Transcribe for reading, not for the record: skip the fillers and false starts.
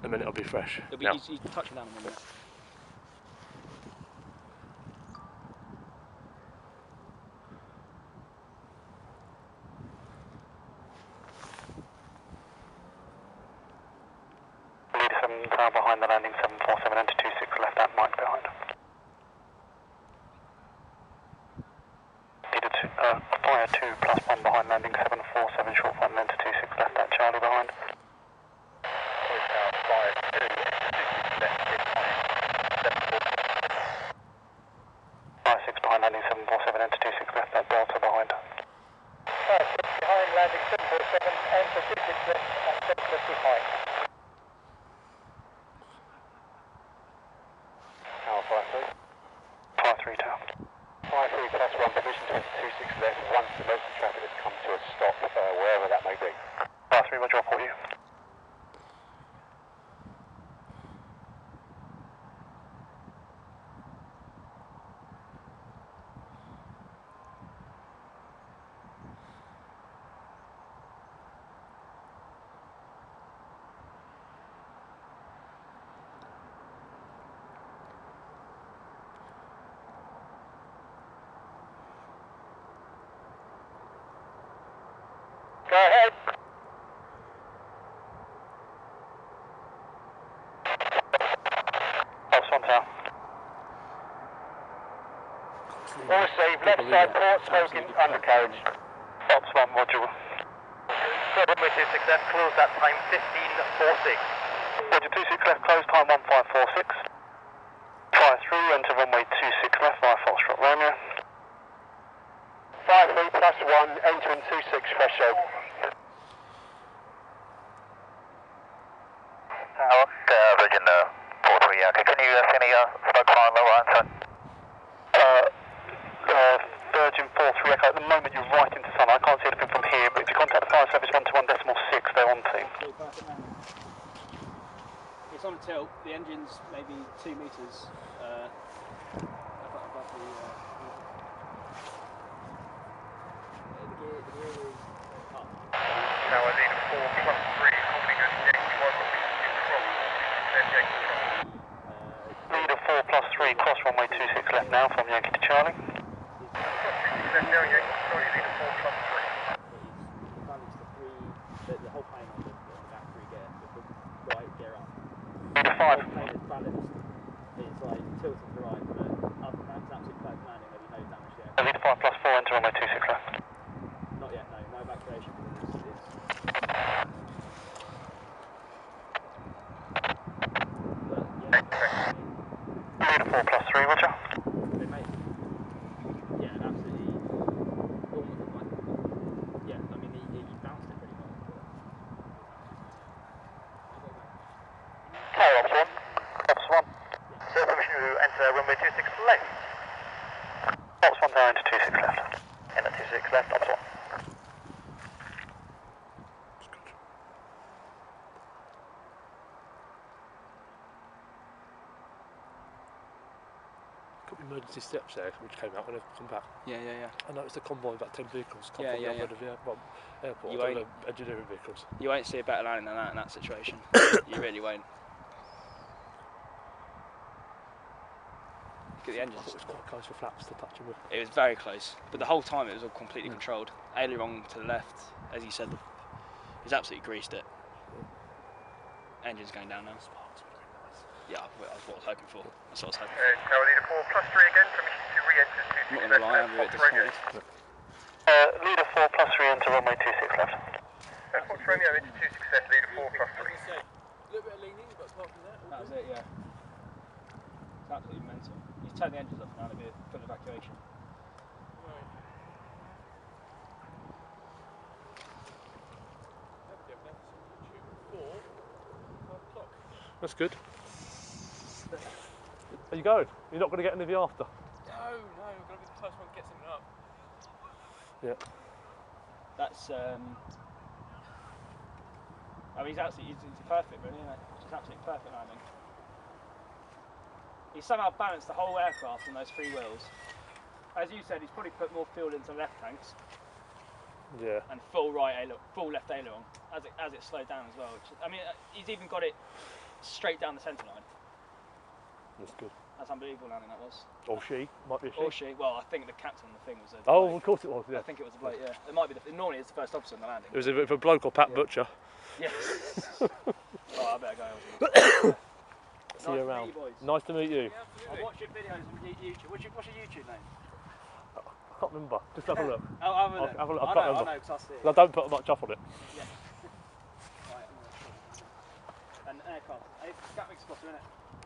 and then it'll be fresh. It'll be, no. He's touching down in a minute. Lead 7 tower behind the landing 747, enter 26 left at Mike behind. Fire 2 plus 1 behind landing 747, short final enter 26 left at Charlie behind. Fire 2, 26 left, Fire 6 behind landing 747, enter 26 left at Delta behind. Fire 6 behind landing 747, enter 26 left at Delta behind. Tower Fire 3. Fire 3 tower. Fire 3 plus 1, position 26 left, once the local traffic has come to a stop, wherever that may be. Fire 3, roger, I'll report you. Go ahead. Ops 1 tower. All safe, left side port, smoking, undercarriage. Ops 1 module. Good, with your success, close that time 15:46. Roger, 26 left, close time 1546. Fire through, enter runway 26 left via Foxtrot Romeo. Fire 3 plus 1, entering 26 threshold. Virgin 43, okay. Can you see any smoke fire on the right side? Virgin 43 Echo, at the moment you're right into sun. I can't see anything from here, but if you contact the fire service 121.6, they're on team. It's on a tilt, the engine's maybe 2 metres above the Tower lead 4 plus 3, holding at Yankee 1, control, then Yankee control. Leader 4 plus 3, cross runway 26 left now from Yankee to Charlie. Left now, Yankee Charlie, leader 4 plus 3. The whole plane on the back 3 gear, with the right gear up. Leader 5. The whole plane is balanced, it's like tilted to the right, but up and down, it's absolutely perfect landing, there'll be no damage yet. Leader 5 plus 4, enter runway 26 left. Not yet, no evacuation. Leader 4 plus 3, roger. Yeah, absolutely. Yeah, I mean, he bounced it pretty well. Tower Ops 1. Ops 1. Sir, permission to enter runway 26 left. Ops 1 tower, enter 26 left. Enter 26 left, Ops 1. Emergency steps there, which came out when I come back. Yeah. I noticed a convoy of about 10 vehicles come Yeah, from the yeah, other end of the airport, engineering vehicles. You won't see a better landing than that in that situation. You really won't. Look at the engines. It was quite close for flaps to touch them with. It was very close, but the whole time it was all completely controlled. Aileron to the left, as you said, he's absolutely greased it. Engine's going down now. Yeah, that's what I was hoping for. That's what I was hoping for. Tower leader 4 plus 3 again, permission to re-enter 26 I'm not going to lie, I'm a bit disappointed. Leader 4 plus 3, enter runway 26 left. Fox Romeo, into 26 left, leader 4 plus 3. A little bit of leaning, but apart from that, That was it, yeah. It's absolutely mental. You turn the engines off now, there'll be a full evacuation. right. There we go, that's 4, 5 o'clock. That's good. Are you going? You're not going to get any of the after? No, we're going to be the first one to get something up. Yeah. That's, I mean, he's perfect, really, isn't it? Just absolutely perfect landing. He's somehow balanced the whole aircraft on those 3 wheels. As you said, he's probably put more fuel into left tanks. Yeah. And full left aileron, as it slowed down as well. Which, I mean, he's even got it straight down the centre line. That's good. That's unbelievable landing that was. Or she, might be a she. Or she. Well, I think the captain on the thing was a Oh, bloke. of course it was, yeah. I think it was a bloke, yeah. It might be normally it's the first officer on the landing. It was a bloke or Pat Butcher. Yes. Oh, I better go. See you around. Meet you boys. Nice to meet you. I watch your videos on YouTube. What's your YouTube name? I can't remember. Just have a look. Oh, have a look. Have a look. I I can't know, remember. because I see it. 'Cause I don't put much up on it. Yeah. Right, I'm gonna... An aircraft. Gatwick spotter, innit?